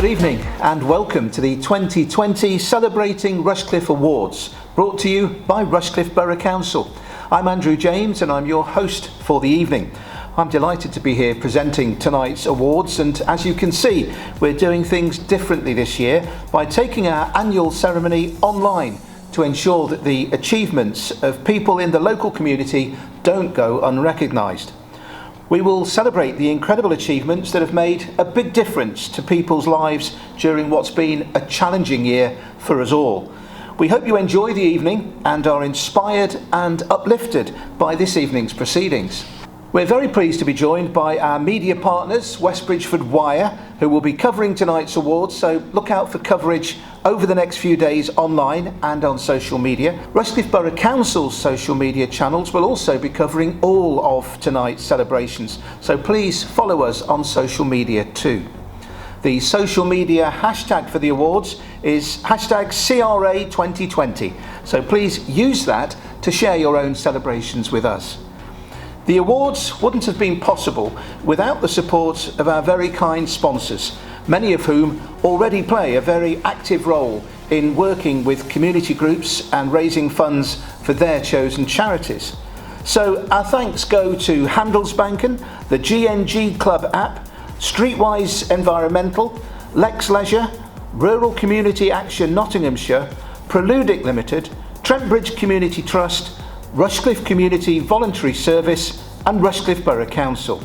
Good evening and welcome to the 2020 Celebrating Rushcliffe Awards, brought to you by Rushcliffe Borough Council. I'm Andrew James and I'm your host for the evening. I'm delighted to be here presenting tonight's awards, and as you can see, we're doing things differently this year by taking our annual ceremony online to ensure that the achievements of people in the local community don't go unrecognised. We will celebrate the incredible achievements that have made a big difference to people's lives during what's been a challenging year for us all. We hope you enjoy the evening and are inspired and uplifted by this evening's proceedings. We're very pleased to be joined by our media partners, West Bridgford Wire, who will be covering tonight's awards, so look out for coverage over the next few days online and on social media. Rushcliffe Borough Council's social media channels will also be covering all of tonight's celebrations, so please follow us on social media too. The social media hashtag for the awards is hashtag CRA2020, so please use that to share your own celebrations with us. The awards wouldn't have been possible without the support of our very kind sponsors, many of whom already play a very active role in working with community groups and raising funds for their chosen charities. So our thanks go to Handelsbanken, the GNG Club app, Streetwise Environmental, Lex Leisure, Rural Community Action Nottinghamshire, Preludic Limited, Trentbridge Community Trust, Rushcliffe Community Voluntary Service and Rushcliffe Borough Council.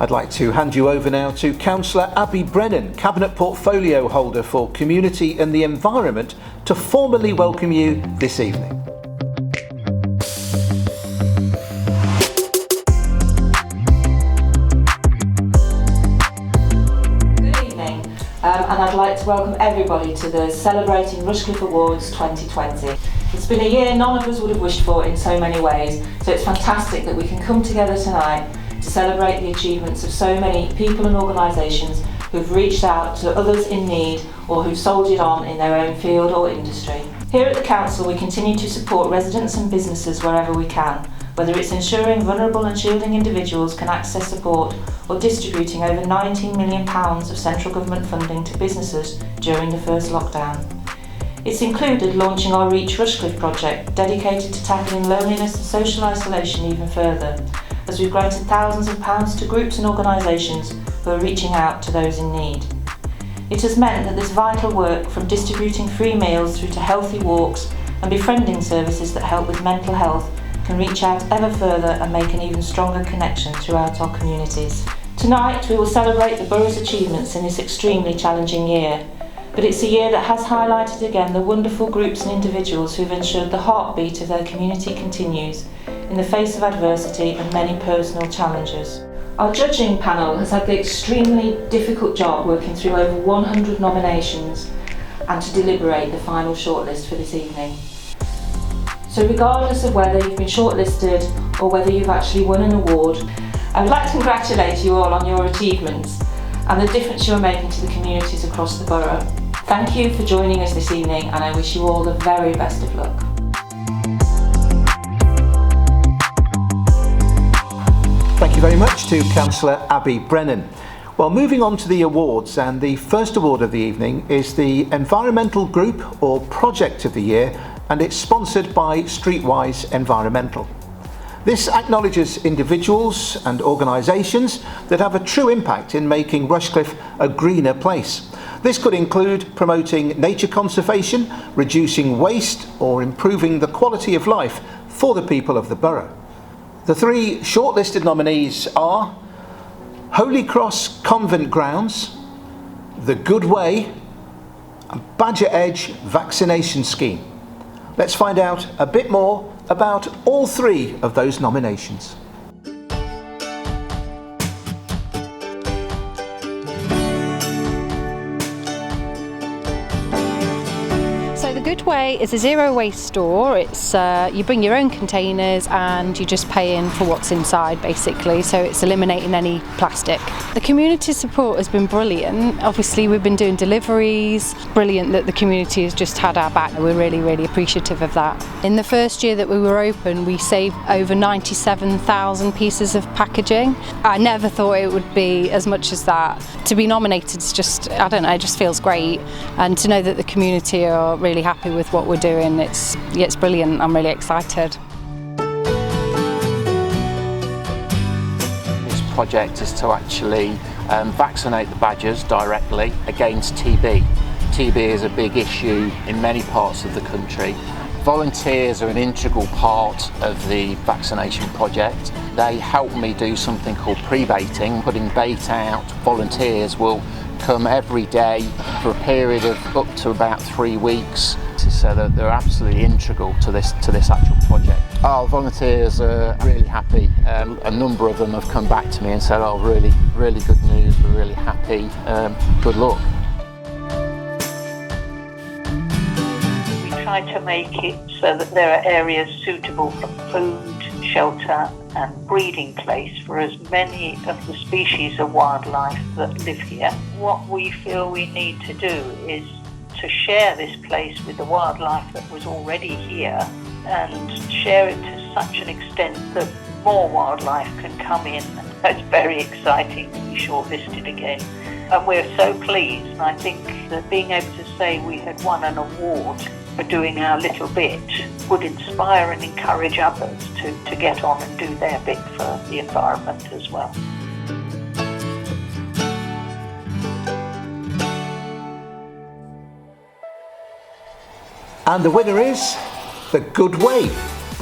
I'd like to hand you over now to Councillor Abby Brennan, Cabinet Portfolio Holder for Community and the Environment, to formally welcome you this evening. Good evening, and I'd like to welcome everybody to the Celebrating Rushcliffe Awards 2020. It's been a year none of us would have wished for in so many ways, so it's fantastic that we can come together tonight to celebrate the achievements of so many people and organisations who've reached out to others in need or who've soldiered on in their own field or industry. Here at the Council, we continue to support residents and businesses wherever we can, whether it's ensuring vulnerable and shielding individuals can access support or distributing over £19 million of central government funding to businesses during the first lockdown. It's included launching our Reach Rushcliffe project, dedicated to tackling loneliness and social isolation even further, as we've granted thousands of pounds to groups and organisations who are reaching out to those in need. It has meant that this vital work, from distributing free meals through to healthy walks and befriending services that help with mental health, can reach out ever further and make an even stronger connection throughout our communities. Tonight we will celebrate the borough's achievements in this extremely challenging year. But it's a year that has highlighted again the wonderful groups and individuals who've ensured the heartbeat of their community continues in the face of adversity and many personal challenges. Our judging panel has had the extremely difficult job working through over 100 nominations and to deliberate the final shortlist for this evening. So regardless of whether you've been shortlisted or whether you've actually won an award, I would like to congratulate you all on your achievements and the difference you're making to the communities across the borough. Thank you for joining us this evening, and I wish you all the very best of luck. Thank you very much to Councillor Abby Brennan. Well, moving on to the awards, and the first award of the evening is the Environmental Group or Project of the Year, and it's sponsored by Streetwise Environmental. This acknowledges individuals and organisations that have a true impact in making Rushcliffe a greener place. This could include promoting nature conservation, reducing waste, or improving the quality of life for the people of the borough. The three shortlisted nominees are Holy Cross Convent Grounds, The Good Way, and Badger Edge Vaccination Scheme. Let's find out a bit more about all three of those nominations. So The Good Way is a zero waste store. It's you bring your own containers and you just pay in for what's inside basically, so it's eliminating any plastic. The community support has been brilliant. Obviously we've been doing deliveries. Brilliant that the community has just had our back. We're really appreciative of that. In the first year that we were open, we saved over 97,000 pieces of packaging. I never thought it would be as much as that. To be nominated is just, I don't know, it just feels great, and to know that the community are really happy with what we're doing, it's brilliant. I'm really excited. This project is to actually vaccinate the badgers directly against TB. TB is a big issue in many parts of the country. Volunteers are an integral part of the vaccination project. They help me do something called pre-baiting, putting bait out. Volunteers will come every day for a period of up to about 3 weeks, so that they're absolutely integral to this actual project. Our volunteers are really happy. A number of them have come back to me and said, "Oh, really good news, we're really happy, good luck." Try to make it so that there are areas suitable for food, shelter and breeding place for as many of the species of wildlife that live here. What we feel we need to do is to share this place with the wildlife that was already here, and share it to such an extent that more wildlife can come in. It's very exciting to be shortlisted again. And we're so pleased, and I think that being able to say we had won an award for doing our little bit would inspire and encourage others to get on and do their bit for the environment as well. And the winner is The Good Way.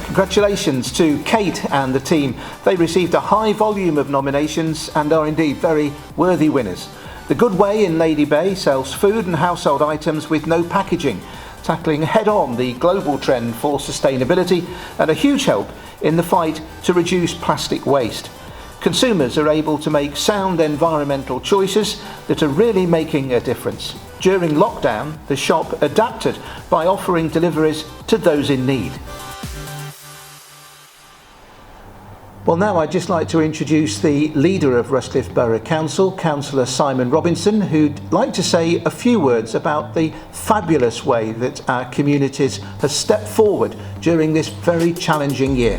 Congratulations to Kate and the team. They received a high volume of nominations and are indeed very worthy winners. The Good Way in Lady Bay sells food and household items with no packaging, tackling head-on the global trend for sustainability and a huge help in the fight to reduce plastic waste. Consumers are able to make sound environmental choices that are really making a difference. During lockdown, the shop adapted by offering deliveries to those in need. Well, now I'd just like to introduce the leader of Rushcliffe Borough Council, Councillor Simon Robinson, who'd like to say a few words about the fabulous way that our communities have stepped forward during this very challenging year.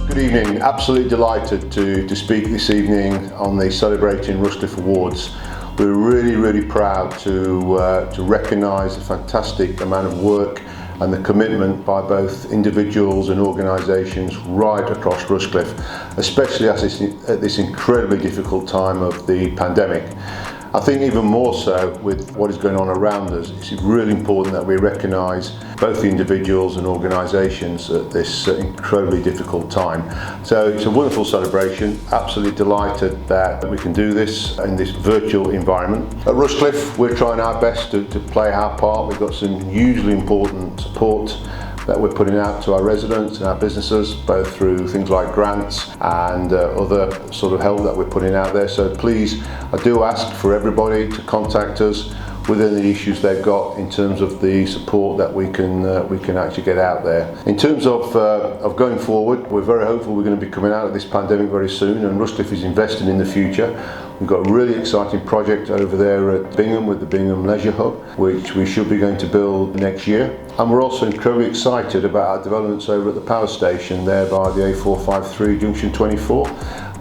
Good evening. Absolutely delighted to speak this evening on the Celebrating Rushcliffe Awards. We're really proud to recognise the fantastic amount of work and the commitment by both individuals and organisations right across Rushcliffe, especially at this incredibly difficult time of the pandemic. I think even more so with what is going on around us, it's really important that we recognise both the individuals and organisations at this incredibly difficult time. So it's a wonderful celebration, absolutely delighted that we can do this in this virtual environment. At Rushcliffe, we're trying our best to play our part. We've got some hugely important support that we're putting out to our residents and our businesses, both through things like grants and other sort of help that we're putting out there. So please, I do ask for everybody to contact us within the issues they've got in terms of the support that we can actually get out there. In terms of going forward, we're very hopeful we're going to be coming out of this pandemic very soon, and Rushcliffe is investing in the future. We've got a really exciting project over there at Bingham with the Bingham Leisure Hub, which we should be going to build next year. And we're also incredibly excited about our developments over at the power station there by the A453 Junction 24.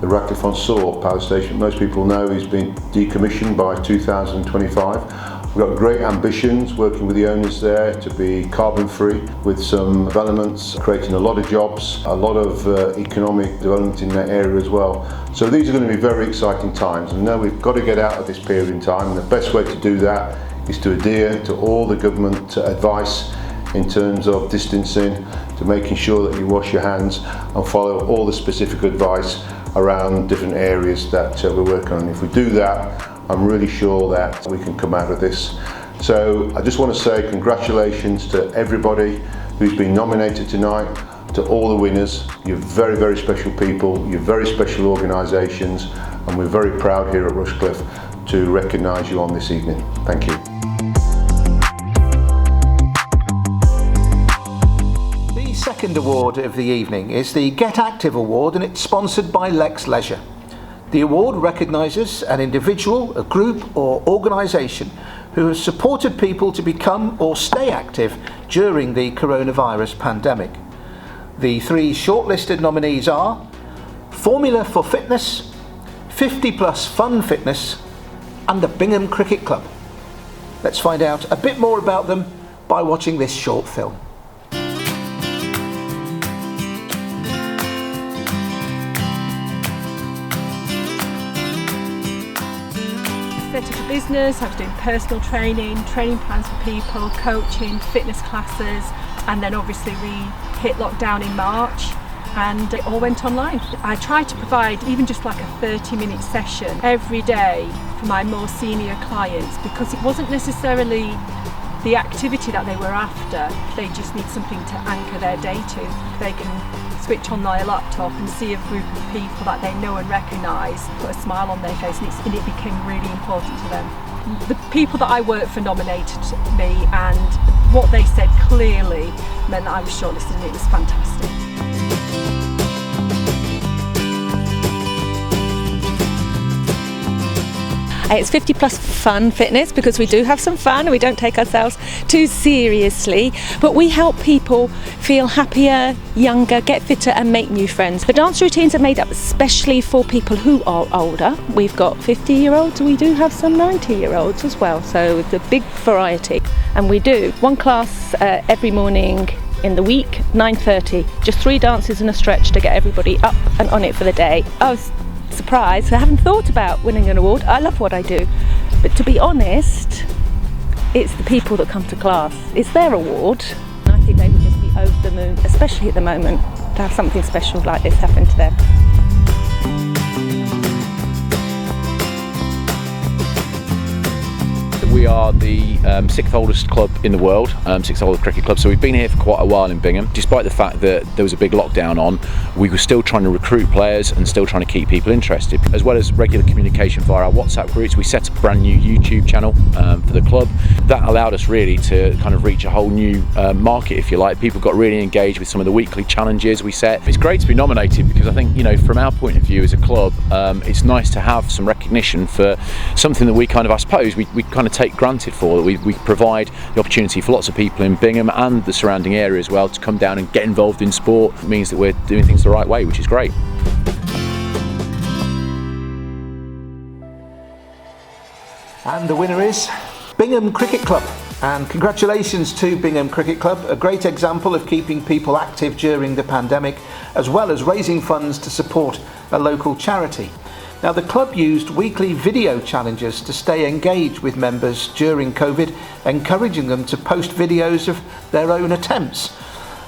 The Ratcliffe-on-Soar power station, most people know, is being decommissioned by 2025. We've got great ambitions working with the owners there to be carbon free, with some developments creating a lot of jobs, a lot of economic development in that area as well. So these are going to be very exciting times, and now we've got to get out of this period in time, and the best way to do that is to adhere to all the government advice in terms of distancing, to making sure that you wash your hands and follow all the specific advice around different areas that we're working on. If we do that, I'm really sure that we can come out of this. So I just want to say congratulations to everybody who's been nominated tonight, to all the winners. You're very, very special people, you're very special organisations, and we're very proud here at Rushcliffe to recognise you on this evening. Thank you. The second award of the evening is the Get Active Award, and it's sponsored by Lex Leisure. The award recognises an individual, a group or organisation who has supported people to become or stay active during the coronavirus pandemic. The three shortlisted nominees are Formula for Fitness, 50 Plus Fun Fitness and the Bingham Cricket Club. Let's find out a bit more about them by watching this short film. Set up a business, I was doing personal training plans for people, coaching, fitness classes, and then obviously we hit lockdown in March and it all went online. I tried to provide even just like a 30-minute session every day for my more senior clients, because it wasn't necessarily the activity that they were after. They just need something to anchor their day to. They can switch on their laptop and see a group of people that they know and recognise, put a smile on their face, and it became really important to them. The people that I worked for nominated me, and what they said clearly meant that I was shortlisted, and it was fantastic. It's 50 plus fun fitness, because we do have some fun and we don't take ourselves too seriously, but we help people feel happier, younger, get fitter and make new friends. The dance routines are made up especially for people who are older. We've got 50-year-olds, we do have some 90-year-olds as well, so it's a big variety. And we do one class every morning in the week, 9:30, just 3 dances and a stretch to get everybody up and on it for the day. I was surprised. I haven't thought about winning an award. I love what I do, but to be honest, it's the people that come to class. It's their award, and I think they would just be over the moon, especially at the moment, to have something special like this happen to them. We are the 6th oldest club in the world, 6th oldest cricket club, so we've been here for quite a while in Bingham. Despite the fact that there was a big lockdown on, we were still trying to recruit players and still trying to keep people interested. As well as regular communication via our WhatsApp groups, we set up a brand new YouTube channel for the club. That allowed us really to kind of reach a whole new market, if you like. People got really engaged with some of the weekly challenges we set. It's great to be nominated, because I think, you know, from our point of view as a club, it's nice to have some recognition for something that we kind of, I suppose, we kind of take granted for, that we provide the opportunity for lots of people in Bingham and the surrounding area as well to come down and get involved in sport. It means that we're doing things the right way, which is great. And the winner is Bingham Cricket Club. And congratulations to Bingham Cricket Club, a great example of keeping people active during the pandemic, as well as raising funds to support a local charity. Now, the club used weekly video challenges to stay engaged with members during COVID, encouraging them to post videos of their own attempts.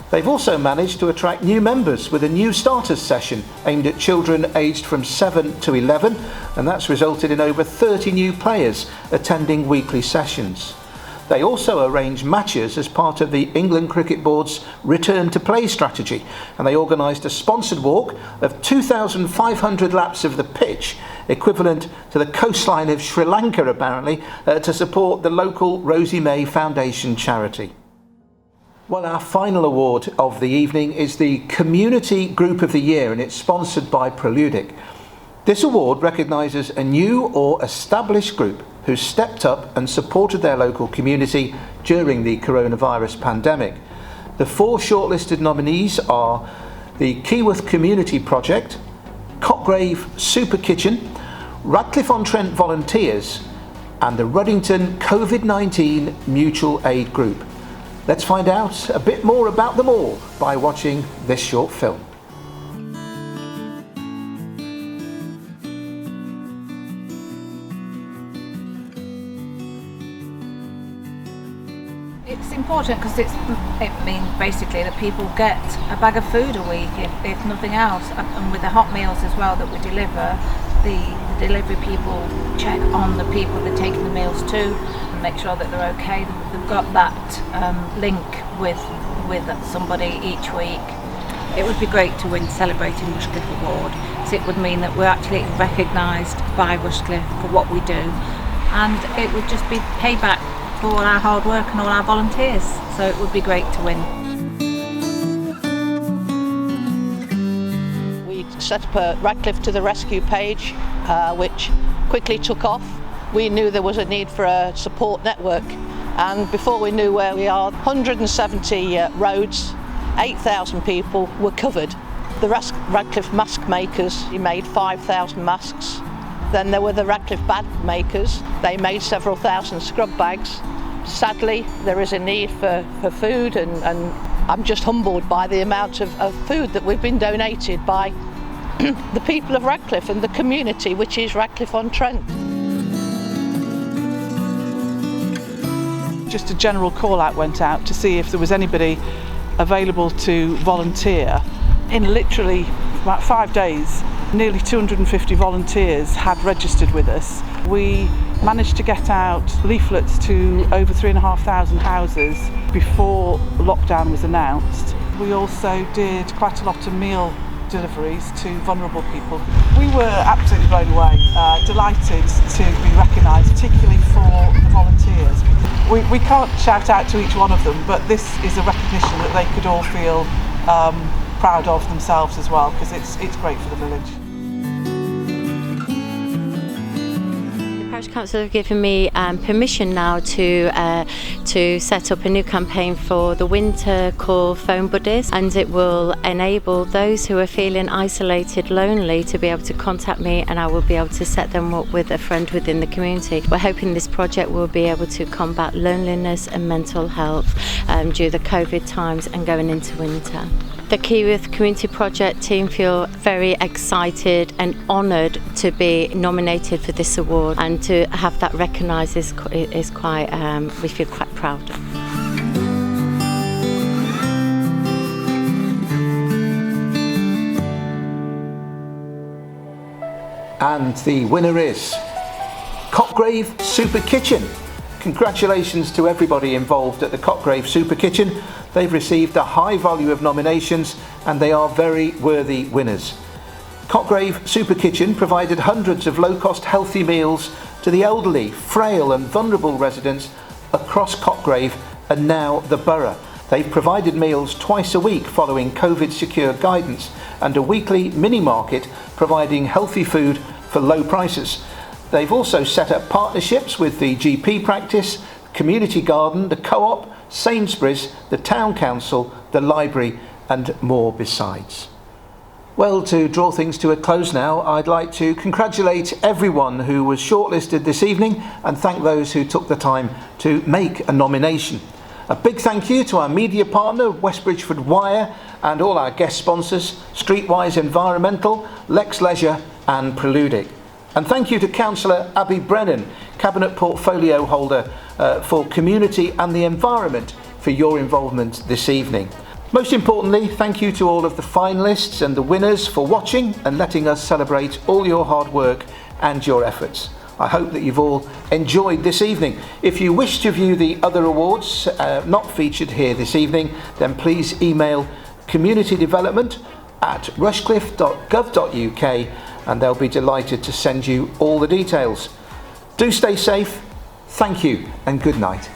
They've also managed to attract new members with a new starters session aimed at children aged from 7 to 11, and that's resulted in over 30 new players attending weekly sessions. They also arranged matches as part of the England Cricket Board's return to play strategy, and they organised a sponsored walk of 2,500 laps of the pitch, equivalent to the coastline of Sri Lanka apparently, to support the local Rosie May Foundation charity. Well, our final award of the evening is the Community Group of the Year, and it's sponsored by Preludic. This award recognises a new or established group who stepped up and supported their local community during the coronavirus pandemic. The 4 shortlisted nominees are the Keyworth Community Project, Cotgrave Super Kitchen, Radcliffe-on-Trent Volunteers, and the Ruddington COVID-19 Mutual Aid Group. Let's find out a bit more about them all by watching this short film. It's important because it means basically that people get a bag of food a week, if nothing else. And with the hot meals as well that we deliver, the delivery people check on the people they're taking the meals to and make sure that they're okay. They've got that link with somebody each week. It would be great to win Celebrating Rushcliffe Award, because it would mean that we're actually recognised by Rushcliffe for what we do, and it would just be payback for all our hard work and all our volunteers, so it would be great to win. We set up a Radcliffe to the Rescue page, which quickly took off. We knew there was a need for a support network, and before we knew where we are, 170 roads, 8,000 people were covered. The Radcliffe mask makers, he made 5,000 masks. Then there were the Radcliffe bag makers. They made several thousand scrub bags. Sadly, there is a need for food, and I'm just humbled by the amount of food that we've been donated by the people of Radcliffe and the community, which is Radcliffe-on-Trent. Just a general call out went out to see if there was anybody available to volunteer. In literally about 5 days, nearly 250 volunteers had registered with us. We managed to get out leaflets to over 3,500 houses before lockdown was announced. We also did quite a lot of meal deliveries to vulnerable people. We were absolutely blown away, delighted to be recognised, particularly for the volunteers. We can't shout out to each one of them, but this is a recognition that they could all feel proud of themselves as well, because it's great for the village. Parish Council have given me permission now to set up a new campaign for the winter called Phone Buddies, and it will enable those who are feeling isolated, lonely, to be able to contact me, and I will be able to set them up with a friend within the community. We're hoping this project will be able to combat loneliness and mental health due to the COVID times and going into winter. The Keyworth Community Project team feel very excited and honoured to be nominated for this award, and to have that recognised is quite, we feel quite proud of. And the winner is Cockgrave Super Kitchen. Congratulations to everybody involved at the Cockgrave Super Kitchen. They've received a high volume of nominations, and they are very worthy winners. Cockgrave Super Kitchen provided hundreds of low-cost healthy meals to the elderly, frail and vulnerable residents across Cockgrave and now the Borough. They've provided meals twice a week following COVID-secure guidance, and a weekly mini-market providing healthy food for low prices. They've also set up partnerships with the GP practice, community garden, the co-op, Sainsbury's, the town council, the library and more besides. Well, to draw things to a close now, I'd like to congratulate everyone who was shortlisted this evening and thank those who took the time to make a nomination. A big thank you to our media partner, West Bridgford Wire, and all our guest sponsors, Streetwise Environmental, Lex Leisure and Preludic. And thank you to Councillor Abby Brennan, Cabinet Portfolio Holder for Community and the Environment, for your involvement this evening. Most importantly, thank you to all of the finalists and the winners for watching and letting us celebrate all your hard work and your efforts. I hope that you've all enjoyed this evening. If you wish to view the other awards not featured here this evening, then please email communitydevelopment@rushcliffe.gov.uk and they'll be delighted to send you all the details. Do stay safe, thank you and good night.